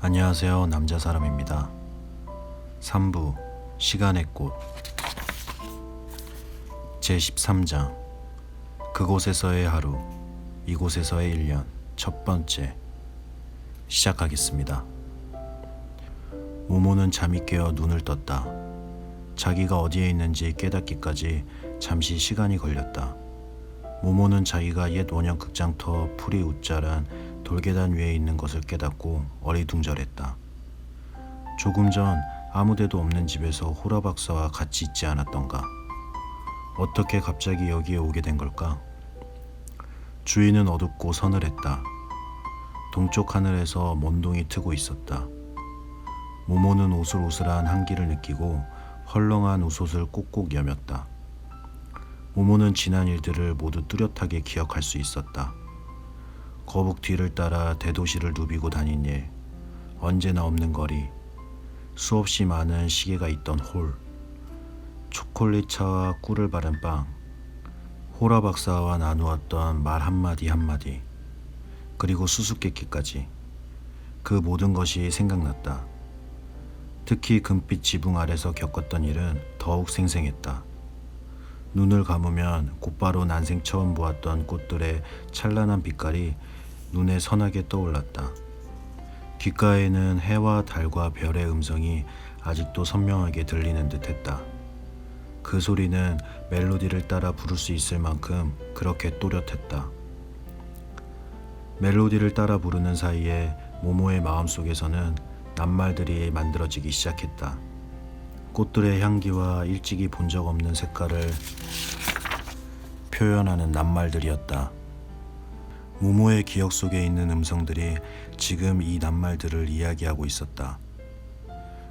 안녕하세요. 남자사람입니다. 3부 시간의 꽃 제13장 그곳에서의 하루 이곳에서의 1년 첫 번째 시작하겠습니다. 모모는 잠이 깨어 눈을 떴다. 자기가 어디에 있는지 깨닫기까지 잠시 시간이 걸렸다. 모모는 자기가 옛 원형 극장터 풀이 웃자란 돌계단 위에 있는 것을 깨닫고 어리둥절했다. 조금 전 아무데도 없는 집에서 호라 박사와 같이 있지 않았던가? 어떻게 갑자기 여기에 오게 된 걸까? 주위는 어둡고 서늘했다. 동쪽 하늘에서 먼동이 트고 있었다. 모모는 오슬오슬한 한기를 느끼고 헐렁한 웃옷을 꼭꼭 여몄다. 모모는 지난 일들을 모두 뚜렷하게 기억할 수 있었다. 거북 뒤를 따라 대도시를 누비고 다닌 일, 언제나 없는 거리, 수없이 많은 시계가 있던 홀, 초콜릿 차와 꿀을 바른 빵, 호라 박사와 나누었던 말 한마디 한마디, 그리고 수수께끼까지 그 모든 것이 생각났다. 특히 금빛 지붕 아래서 겪었던 일은 더욱 생생했다. 눈을 감으면 곧바로 난생 처음 보았던 꽃들의 찬란한 빛깔이 눈에 선하게 떠올랐다. 귓가에는 해와 달과 별의 음성이 아직도 선명하게 들리는 듯했다. 그 소리는 멜로디를 따라 부를 수 있을 만큼 그렇게 또렷했다. 멜로디를 따라 부르는 사이에 모모의 마음속에서는 낱말들이 만들어지기 시작했다. 꽃들의 향기와 일찍이 본 적 없는 색깔을 표현하는 낱말들이었다. 모모의 기억 속에 있는 음성들이 지금 이 낱말들을 이야기하고 있었다.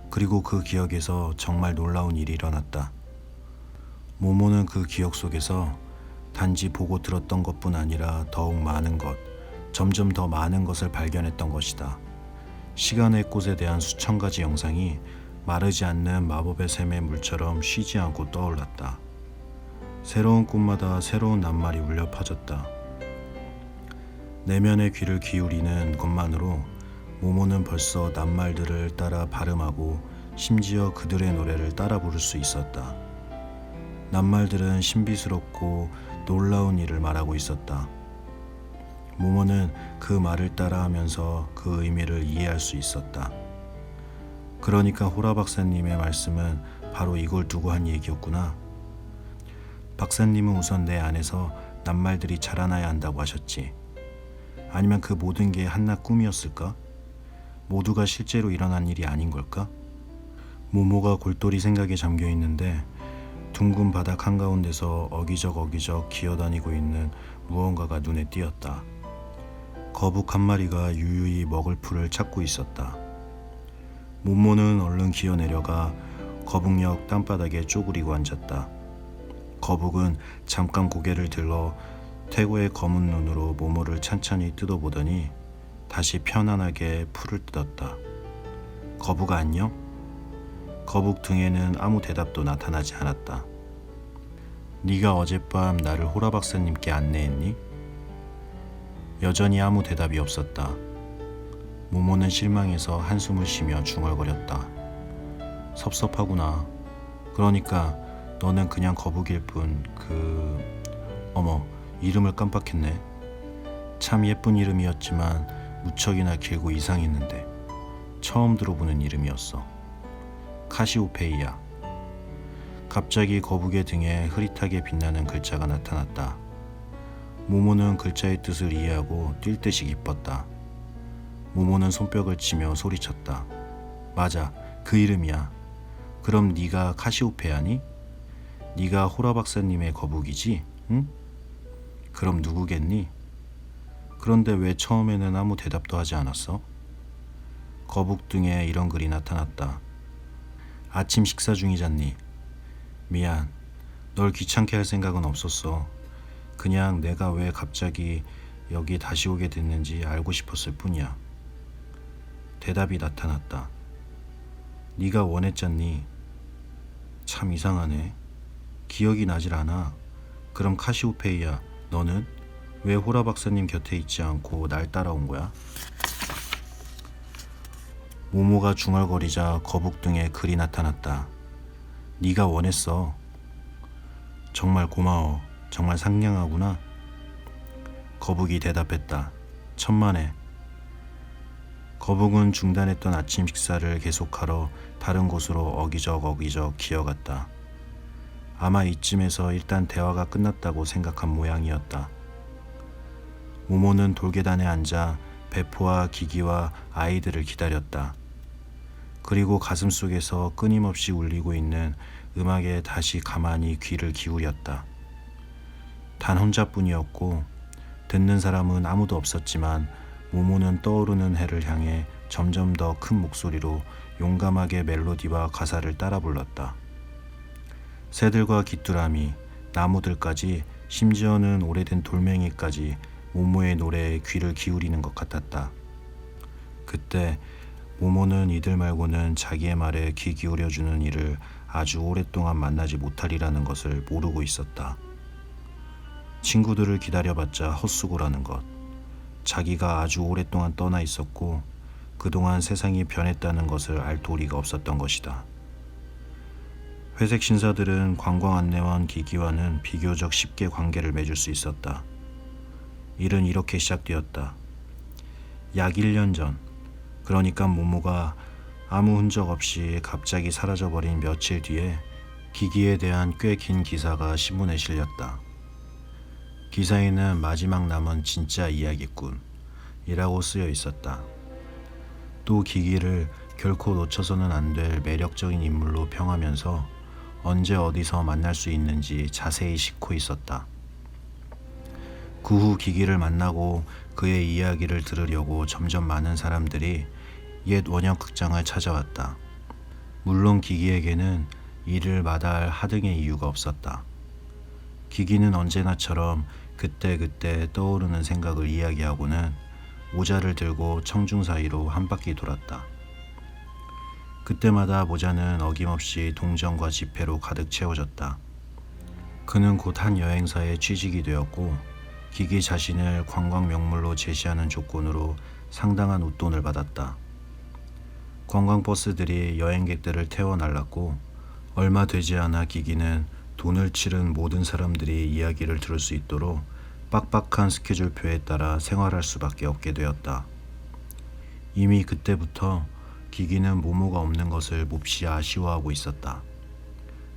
그리고 그 기억에서 정말 놀라운 일이 일어났다. 모모는 그 기억 속에서 단지 보고 들었던 것뿐 아니라 더욱 많은 것, 점점 더 많은 것을 발견했던 것이다. 시간의 꽃에 대한 수천 가지 영상이 마르지 않는 마법의 샘의 물처럼 쉬지 않고 떠올랐다. 새로운 꽃마다 새로운 낱말이 울려 퍼졌다. 내면의 귀를 기울이는 것만으로 모모는 벌써 낱말들을 따라 발음하고 심지어 그들의 노래를 따라 부를 수 있었다. 낱말들은 신비스럽고 놀라운 일을 말하고 있었다. 모모는 그 말을 따라하면서 그 의미를 이해할 수 있었다. 그러니까 호라 박사님의 말씀은 바로 이걸 두고 한 얘기였구나. 박사님은 우선 내 안에서 낱말들이 자라나야 한다고 하셨지. 아니면 그 모든 게 한낱 꿈이었을까? 모두가 실제로 일어난 일이 아닌 걸까? 모모가 골똘히 생각에 잠겨 있는데 둥근 바닥 한가운데서 어기적 기어다니고 있는 무언가가 눈에 띄었다. 거북 한 마리가 유유히 먹을 풀을 찾고 있었다. 모모는 얼른 기어 내려가 거북역 땅바닥에 쪼그리고 앉았다. 거북은 잠깐 고개를 들어 태고의 검은 눈으로 모모를 찬찬히 뜯어보더니 다시 편안하게 풀을 뜯었다. 거북아 안녕? 거북 등에는 아무 대답도 나타나지 않았다. 네가 어젯밤 나를 호라 박사님께 안내했니? 여전히 아무 대답이 없었다. 모모는 실망해서 한숨을 쉬며 중얼거렸다. 섭섭하구나. 그러니까 너는 그냥 거북일 뿐 어머, 이름을 깜빡했네. 참 예쁜 이름이었지만 무척이나 길고 이상했는데 처음 들어보는 이름이었어. 카시오페이아. 갑자기 거북의 등에 흐릿하게 빛나는 글자가 나타났다. 모모는 글자의 뜻을 이해하고 뛸 듯이 기뻤다. 모모는 손뼉을 치며 소리쳤다. 맞아, 그 이름이야. 그럼 네가 카시오페아니? 네가 호라 박사님의 거북이지? 응? 그럼 누구겠니? 그런데 왜 처음에는 아무 대답도 하지 않았어? 거북 등에 이런 글이 나타났다. 아침 식사 중이잖니? 미안, 널 귀찮게 할 생각은 없었어. 그냥 내가 왜 갑자기 여기 다시 오게 됐는지 알고 싶었을 뿐이야. 대답이 나타났다. 네가 원했잖니? 참 이상하네. 기억이 나질 않아. 그럼 카시오페이야, 너는 왜 호라 박사님 곁에 있지 않고 날 따라온 거야? 모모가 중얼거리자 거북 등에 글이 나타났다. 네가 원했어. 정말 고마워. 정말 상냥하구나. 거북이 대답했다. 천만에. 거북은 중단했던 아침 식사를 계속하러 다른 곳으로 어기적 기어갔다. 아마 이쯤에서 일단 대화가 끝났다고 생각한 모양이었다. 모모는 돌계단에 앉아 베포와 기기와 아이들을 기다렸다. 그리고 가슴속에서 끊임없이 울리고 있는 음악에 다시 가만히 귀를 기울였다. 단 혼자뿐이었고 듣는 사람은 아무도 없었지만 모모는 떠오르는 해를 향해 점점 더 큰 목소리로 용감하게 멜로디와 가사를 따라 불렀다. 새들과 귀뚜라미, 나무들까지 심지어는 오래된 돌멩이까지 모모의 노래에 귀를 기울이는 것 같았다. 그때 모모는 이들 말고는 자기의 말에 귀 기울여주는 이를 아주 오랫동안 만나지 못하리라는 것을 모르고 있었다. 친구들을 기다려봤자 헛수고라는 것. 자기가 아주 오랫동안 떠나 있었고 그동안 세상이 변했다는 것을 알 도리가 없었던 것이다. 회색 신사들은 관광 안내원 기기와는 비교적 쉽게 관계를 맺을 수 있었다. 일은 이렇게 시작되었다. 약 1년 전, 그러니까 모모가 아무 흔적 없이 갑자기 사라져버린 며칠 뒤에 기기에 대한 꽤 긴 기사가 신문에 실렸다. 기사에는 마지막 남은 진짜 이야기꾼 이라고 쓰여 있었다. 또 기기를 결코 놓쳐서는 안 될 매력적인 인물로 평하면서 언제 어디서 만날 수 있는지 자세히 싣고 있었다. 그 후 기기를 만나고 그의 이야기를 들으려고 점점 많은 사람들이 옛 원형극장을 찾아왔다. 물론 기기에게는 이를 마다할 하등의 이유가 없었다. 기기는 언제나처럼 그때그때 떠오르는 생각을 이야기하고는 모자를 들고 청중 사이로 한 바퀴 돌았다. 그때마다 모자는 어김없이 동정과 지폐로 가득 채워졌다. 그는 곧 한 여행사에 취직이 되었고 기기 자신을 관광 명물로 제시하는 조건으로 상당한 웃돈을 받았다. 관광버스들이 여행객들을 태워 날랐고 얼마 되지 않아 기기는 돈을 치른 모든 사람들이 이야기를 들을 수 있도록 빡빡한 스케줄표에 따라 생활할 수밖에 없게 되었다. 이미 그때부터 기기는 모모가 없는 것을 몹시 아쉬워하고 있었다.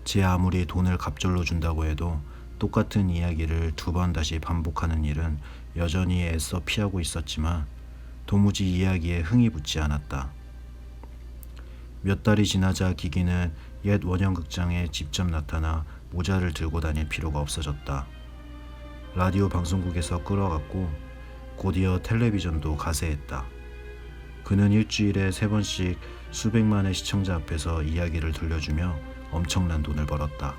제 아무리 돈을 갑절로 준다고 해도 똑같은 이야기를 2번 다시 반복하는 일은 여전히 애써 피하고 있었지만 도무지 이야기에 흥이 붙지 않았다. 몇 달이 지나자 기기는 옛 원형극장에 직접 나타나 모자를 들고 다닐 필요가 없어졌다. 라디오 방송국에서 끌어갔고 곧이어 텔레비전도 가세했다. 그는 일주일에 3번씩 수백만의 시청자 앞에서 이야기를 들려주며 엄청난 돈을 벌었다.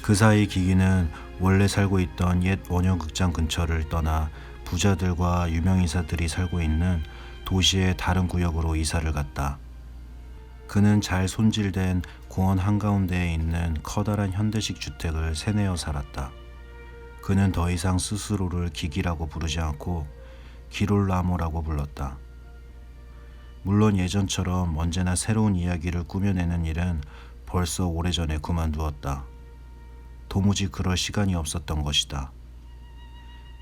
그 사이 기기는 원래 살고 있던 옛 원형극장 근처를 떠나 부자들과 유명인사들이 살고 있는 도시의 다른 구역으로 이사를 갔다. 그는 잘 손질된 공원 한가운데에 있는 커다란 현대식 주택을 세내어 살았다. 그는 더 이상 스스로를 기기라고 부르지 않고 기롤라모라고 불렀다. 물론 예전처럼 언제나 새로운 이야기를 꾸며내는 일은 벌써 오래전에 그만두었다. 도무지 그럴 시간이 없었던 것이다.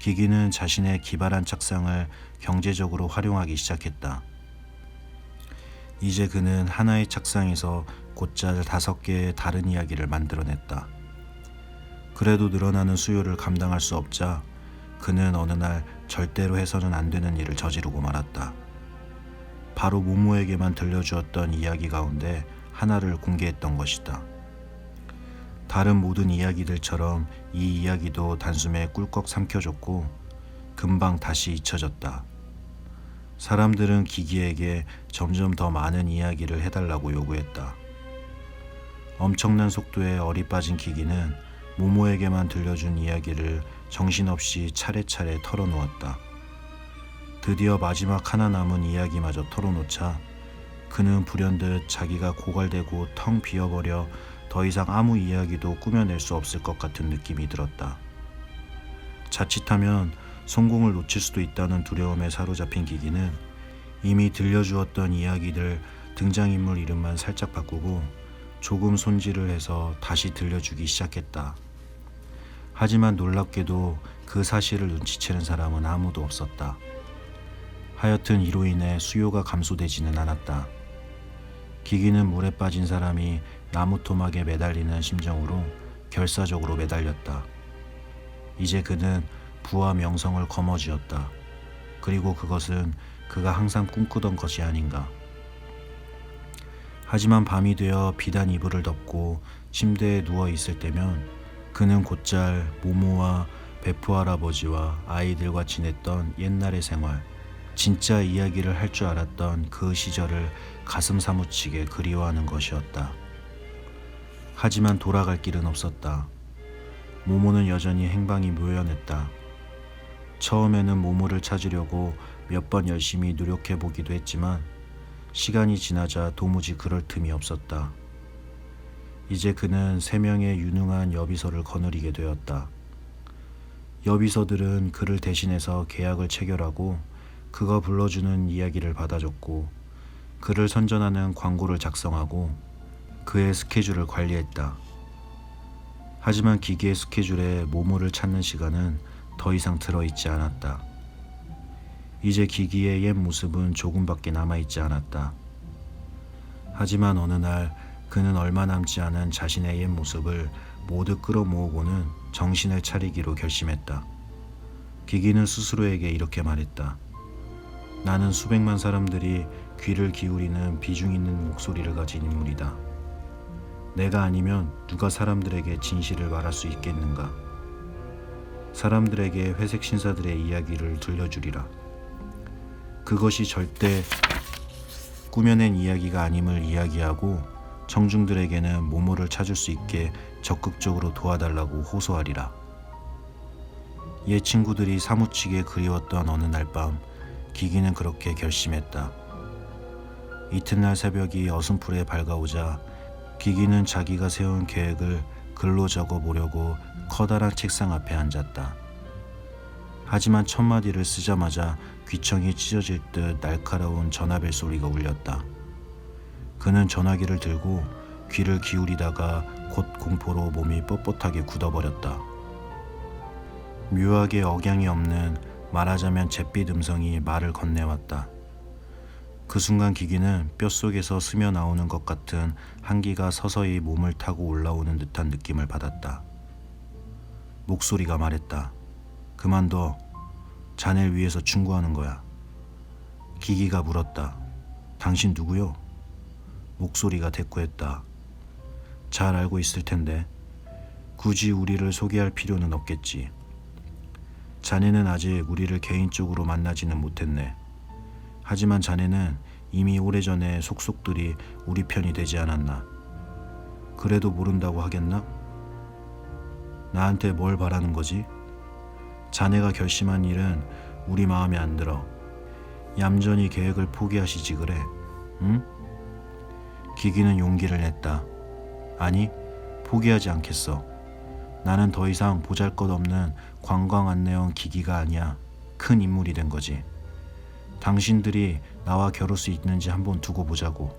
기기는 자신의 기발한 착상을 경제적으로 활용하기 시작했다. 이제 그는 하나의 착상에서 곧잘 5개의 다른 이야기를 만들어냈다. 그래도 늘어나는 수요를 감당할 수 없자 그는 어느 날 절대로 해서는 안 되는 일을 저지르고 말았다. 바로 모모에게만 들려주었던 이야기 가운데 하나를 공개했던 것이다. 다른 모든 이야기들처럼 이 이야기도 단숨에 꿀꺽 삼켜졌고 금방 다시 잊혀졌다. 사람들은 기기에게 점점 더 많은 이야기를 해달라고 요구했다. 엄청난 속도에 어리 빠진 기기는 모모에게만 들려준 이야기를 정신없이 차례차례 털어놓았다. 드디어 마지막 하나 남은 이야기마저 털어놓자 그는 불현듯 자기가 고갈되고 텅 비어버려 더 이상 아무 이야기도 꾸며낼 수 없을 것 같은 느낌이 들었다. 자칫하면 성공을 놓칠 수도 있다는 두려움에 사로잡힌 기기는 이미 들려주었던 이야기들 등장인물 이름만 살짝 바꾸고 조금 손질을 해서 다시 들려주기 시작했다. 하지만 놀랍게도 그 사실을 눈치채는 사람은 아무도 없었다. 하여튼 이로 인해 수요가 감소되지는 않았다. 기기는 물에 빠진 사람이 나무 토막에 매달리는 심정으로 결사적으로 매달렸다. 이제 그는 부와 명성을 거머쥐었다. 그리고 그것은 그가 항상 꿈꾸던 것이 아닌가. 하지만 밤이 되어 비단 이불을 덮고 침대에 누워 있을 때면 그는 곧잘 모모와 베프 할아버지와 아이들과 지냈던 옛날의 생활, 진짜 이야기를 할 줄 알았던 그 시절을 가슴 사무치게 그리워하는 것이었다. 하지만 돌아갈 길은 없었다. 모모는 여전히 행방이 묘연했다. 처음에는 모모를 찾으려고 몇 번 열심히 노력해 보기도 했지만 시간이 지나자 도무지 그럴 틈이 없었다. 이제 그는 3명의 유능한 여비서를 거느리게 되었다. 여비서들은 그를 대신해서 계약을 체결하고 그가 불러주는 이야기를 받아줬고 그를 선전하는 광고를 작성하고 그의 스케줄을 관리했다. 하지만 기계의 스케줄에 모모를 찾는 시간은 더 이상 들어있지 않았다. 이제 기기의 옛 모습은 조금밖에 남아있지 않았다. 하지만 어느 날 그는 얼마 남지 않은 자신의 옛 모습을 모두 끌어모으고는 정신을 차리기로 결심했다. 기기는 스스로에게 이렇게 말했다. 나는 수백만 사람들이 귀를 기울이는 비중 있는 목소리를 가진 인물이다. 내가 아니면 누가 사람들에게 진실을 말할 수 있겠는가? 사람들에게 회색 신사들의 이야기를 들려주리라. 그것이 절대 꾸며낸 이야기가 아님을 이야기하고 청중들에게는 모모를 찾을 수 있게 적극적으로 도와달라고 호소하리라. 옛 친구들이 사무치게 그리웠던 어느 날 밤 기기는 그렇게 결심했다. 이튿날 새벽이 어슴풀에 밝아오자 기기는 자기가 세운 계획을 글로 적어 보려고 커다란 책상 앞에 앉았다. 하지만 첫 마디를 쓰자마자 귀청이 찢어질 듯 날카로운 전화벨 소리가 울렸다. 그는 전화기를 들고 귀를 기울이다가 곧 공포로 몸이 뻣뻣하게 굳어버렸다. 묘하게 억양이 없는 말하자면 잿빛 음성이 말을 건네왔다. 그 순간 기기는 뼛속에서 스며 나오는 것 같은 한기가 서서히 몸을 타고 올라오는 듯한 느낌을 받았다. 목소리가 말했다. 그만둬. 자네를 위해서 충고하는 거야. 기기가 물었다. 당신 누구요? 목소리가 대꾸했다. 잘 알고 있을 텐데 굳이 우리를 소개할 필요는 없겠지. 자네는 아직 우리를 개인적으로 만나지는 못했네. 하지만 자네는 이미 오래전에 속속들이 우리 편이 되지 않았나. 그래도 모른다고 하겠나? 나한테 뭘 바라는 거지? 자네가 결심한 일은 우리 마음에 안 들어. 얌전히 계획을 포기하시지 그래. 응? 기기는 용기를 냈다. 아니, 포기하지 않겠어. 나는 더 이상 보잘것없는 관광 안내원 기기가 아니야. 큰 인물이 된 거지. 당신들이 나와 겨룰 수 있는지 한번 두고 보자고.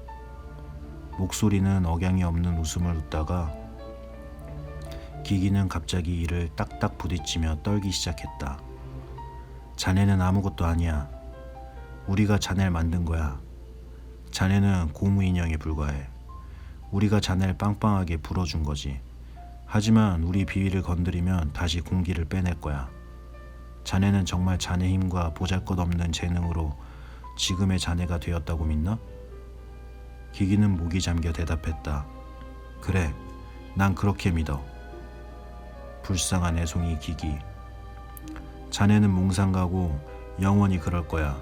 목소리는 억양이 없는 웃음을 웃다가 기기는 갑자기 이를 딱딱 부딪히며 떨기 시작했다. 자네는 아무것도 아니야. 우리가 자네를 만든 거야. 자네는 고무인형에 불과해. 우리가 자네를 빵빵하게 불어준 거지. 하지만 우리 비위를 건드리면 다시 공기를 빼낼 거야. 자네는 정말 자네 힘과 보잘것없는 재능으로 지금의 자네가 되었다고 믿나? 기기는 목이 잠겨 대답했다. 그래, 난 그렇게 믿어. 불쌍한 애송이 기기. 자네는 몽상 가고 영원히 그럴 거야.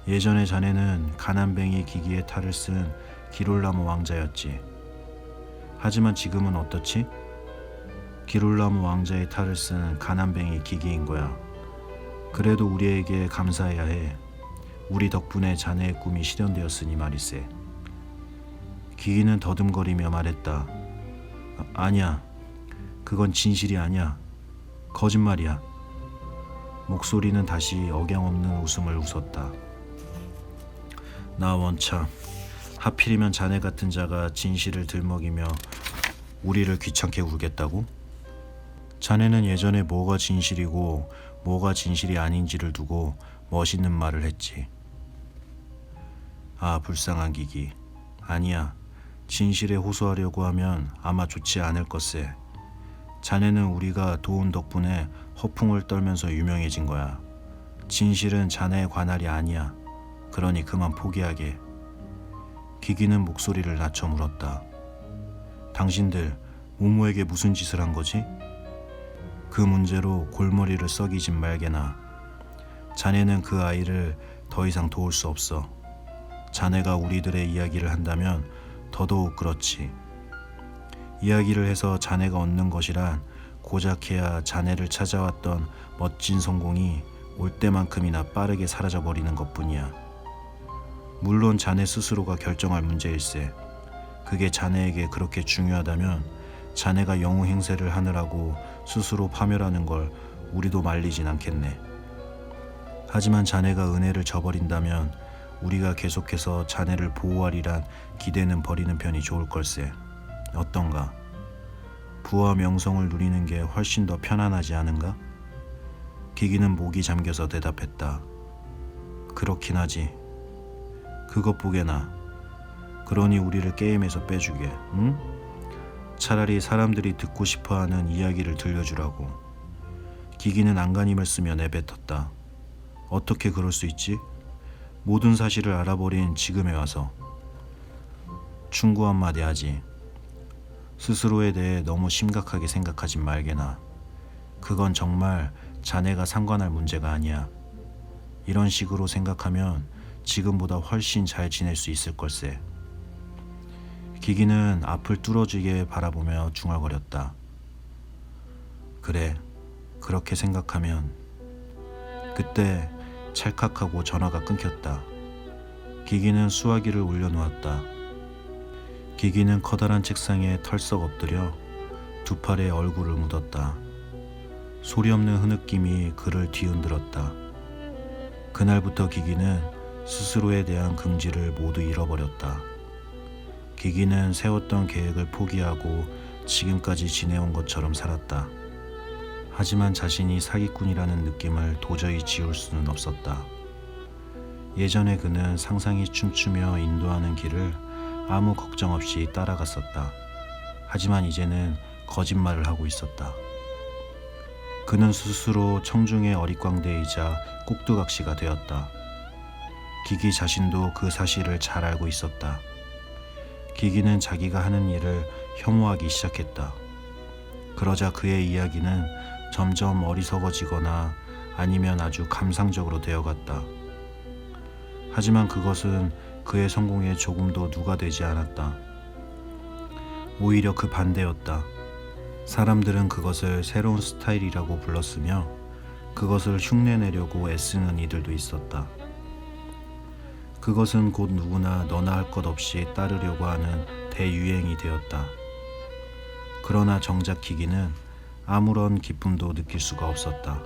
예전에 자네는 가난뱅이 기기의 탈을 쓴 기롤라모 왕자였지. 하지만 지금은 어떻지? 기롤라모 왕자의 탈을 쓴 가난뱅이 기기인 거야. 그래도 우리에게 감사해야 해. 우리 덕분에 자네의 꿈이 실현되었으니 말일세. 기기는 더듬거리며 말했다. 아니야. 그건 진실이 아니야. 거짓말이야. 목소리는 다시 억양 없는 웃음을 웃었다. 나 원참 하필이면 자네 같은 자가 진실을 들먹이며 우리를 귀찮게 굴겠다고? 자네는 예전에 뭐가 진실이고 뭐가 진실이 아닌지를 두고 멋있는 말을 했지. 아, 불쌍한 기기. 아니야. 진실에 호소하려고 하면 아마 좋지 않을 것세. 자네는 우리가 도운 덕분에 허풍을 떨면서 유명해진 거야. 진실은 자네의 관할이 아니야. 그러니 그만 포기하게. 기기는 목소리를 낮춰 물었다. 당신들 모모에게 무슨 짓을 한 거지? 그 문제로 골머리를 썩이진 말게나. 자네는 그 아이를 더 이상 도울 수 없어. 자네가 우리들의 이야기를 한다면 더더욱 그렇지. 이야기를 해서 자네가 얻는 것이란 고작해야 자네를 찾아왔던 멋진 성공이 올 때만큼이나 빠르게 사라져버리는 것뿐이야. 물론 자네 스스로가 결정할 문제일세. 그게 자네에게 그렇게 중요하다면 자네가 영웅 행세를 하느라고 스스로 파멸하는 걸 우리도 말리진 않겠네. 하지만 자네가 은혜를 저버린다면 우리가 계속해서 자네를 보호하리란 기대는 버리는 편이 좋을 걸세. 어떤가? 부와 명성을 누리는 게 훨씬 더 편안하지 않은가? 기기는 목이 잠겨서 대답했다. 그렇긴 하지. 그것 보게나. 그러니 우리를 게임에서 빼주게, 응? 차라리 사람들이 듣고 싶어하는 이야기를 들려주라고. 기기는 안간힘을 쓰며 내뱉었다. 어떻게 그럴 수 있지? 모든 사실을 알아버린 지금에 와서. 충고 한마디 하지. 스스로에 대해 너무 심각하게 생각하진 말게나. 그건 정말 자네가 상관할 문제가 아니야. 이런 식으로 생각하면 지금보다 훨씬 잘 지낼 수 있을 걸세. 기기는 앞을 뚫어지게 바라보며 중얼거렸다. 그래, 그렇게 생각하면. 그때 찰칵하고 전화가 끊겼다. 기기는 수화기를 올려놓았다. 기기는 커다란 책상에 털썩 엎드려 두 팔에 얼굴을 묻었다. 소리 없는 흐느낌이 그를 뒤흔들었다. 그날부터 기기는 스스로에 대한 긍지를 모두 잃어버렸다. 기기는 세웠던 계획을 포기하고 지금까지 지내온 것처럼 살았다. 하지만 자신이 사기꾼이라는 느낌을 도저히 지울 수는 없었다. 예전에 그는 상상이 춤추며 인도하는 길을 아무 걱정 없이 따라갔었다. 하지만 이제는 거짓말을 하고 있었다. 그는 스스로 청중의 어릿광대이자 꼭두각시가 되었다. 기기 자신도 그 사실을 잘 알고 있었다. 기기는 자기가 하는 일을 혐오하기 시작했다. 그러자 그의 이야기는 점점 어리석어지거나 아니면 아주 감상적으로 되어갔다. 하지만 그것은 그의 성공에 조금도 누가되지 않았다. 오히려 그 반대였다. 사람들은 그것을 새로운 스타일이라고 불렀으며 그것을 흉내내려고 애쓰는 이들도 있었다. 그것은 곧 누구나 너나 할 것 없이 따르려고 하는 대유행이 되었다. 그러나 정작 기기는 아무런 기쁨도 느낄 수가 없었다.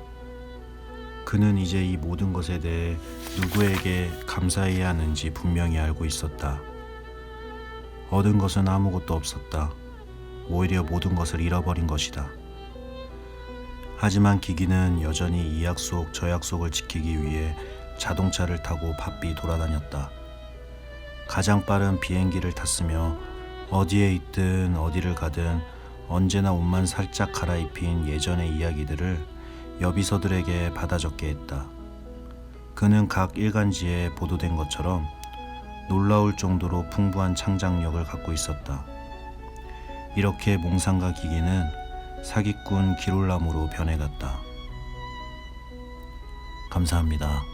그는 이제 이 모든 것에 대해 누구에게 감사해야 하는지 분명히 알고 있었다. 얻은 것은 아무것도 없었다. 오히려 모든 것을 잃어버린 것이다. 하지만 기기는 여전히 이 약속 저 약속을 지키기 위해 자동차를 타고 바삐 돌아다녔다. 가장 빠른 비행기를 탔으며 어디에 있든 어디를 가든 언제나 옷만 살짝 갈아입힌 예전의 이야기들을 여비서들에게 받아 적게 했다. 그는 각 일간지에 보도된 것처럼 놀라울 정도로 풍부한 창작력을 갖고 있었다. 이렇게 몽상가 기기는 사기꾼 기롤람으로 변해갔다. 감사합니다.